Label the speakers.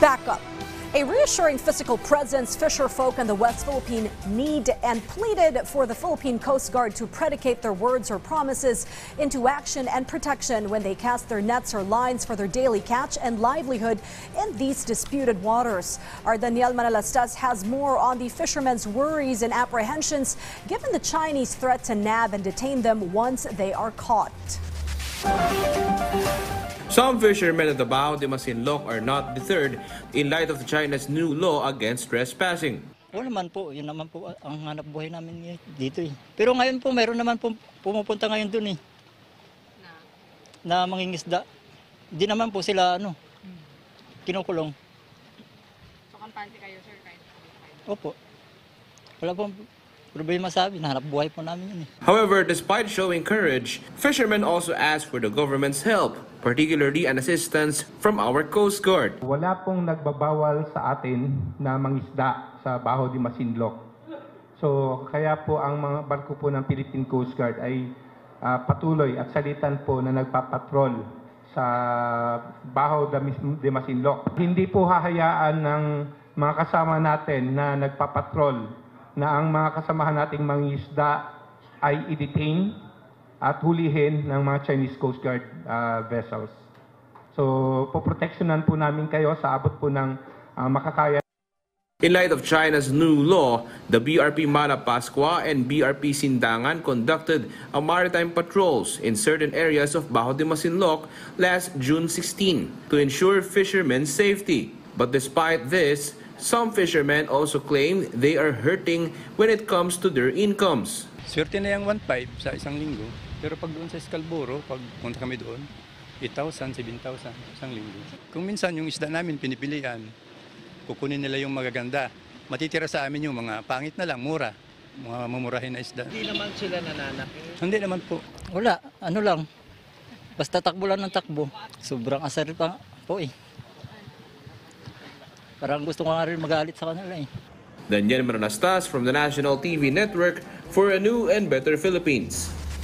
Speaker 1: backup. A reassuring physical presence fisherfolk in the West Philippine need and pleaded for the Philippine Coast Guard to predicate their words or promises into action and protection when they cast their nets or lines for their daily catch and livelihood in these disputed waters. Our Daniel Manalastas has more on the fishermen's worries and apprehensions given the Chinese threat to nab and detain them once they are caught.
Speaker 2: Some fishermen at the Baho de Masinloc are not deterred in light of China's new law against trespassing.
Speaker 3: Wala naman po, yun naman po ang hanap buhay namin dito eh. Pero ngayon po, meron naman po pumupunta ngayon dun eh. Na mangingisda. Hindi naman po sila kinukulong.
Speaker 4: So kampante kayo, sir, kahit
Speaker 3: Opo. Wala pong problema sa amin, hanap buhay po namin yun eh.
Speaker 2: However, despite showing courage, fishermen also ask for the government's help, particularly an assistance from our Coast Guard.
Speaker 5: Wala pong nagbabawal sa atin na mangisda sa Baho de Masinloc. So kaya po ang mga barko po ng Philippine Coast Guard ay patuloy at salitan po na nagpapatrol sa Baho de Masinloc. Hindi po hahayaan ng mga kasama natin na nagpapatrol na ang mga kasamahan nating mangingisda ay i-detain at hulihin ng mga Chinese Coast Guard vessels. So, poproteksyonan po namin kayo sa abot po ng makakaya.
Speaker 2: In light of China's new law, the BRP Malapascua and BRP Sindangan conducted a maritime patrols in certain areas of Baho de Masinloc last June 16 to ensure fishermen's safety. But despite this, some fishermen also claim they are hurting when it comes to their incomes.
Speaker 6: Swerte na yung 1.5 sa isang linggo, pero pag doon sa Scalboro, pag punta kami doon, 8,000, 7,000 isang linggo. Kung minsan yung isda namin pinipilian, kukunin nila yung magaganda. Matitira sa amin yung mga pangit na lang, mura, mga mamurahin na isda.
Speaker 7: Hindi naman sila nananakit?
Speaker 6: Hindi naman po.
Speaker 3: Wala, lang. Basta takbo lang ng takbo. Sobrang asar pa po eh. Parang gusto ko nga rin magalit sa kanila eh.
Speaker 2: Daniel Manalastas from the National TV Network for a new and better Philippines.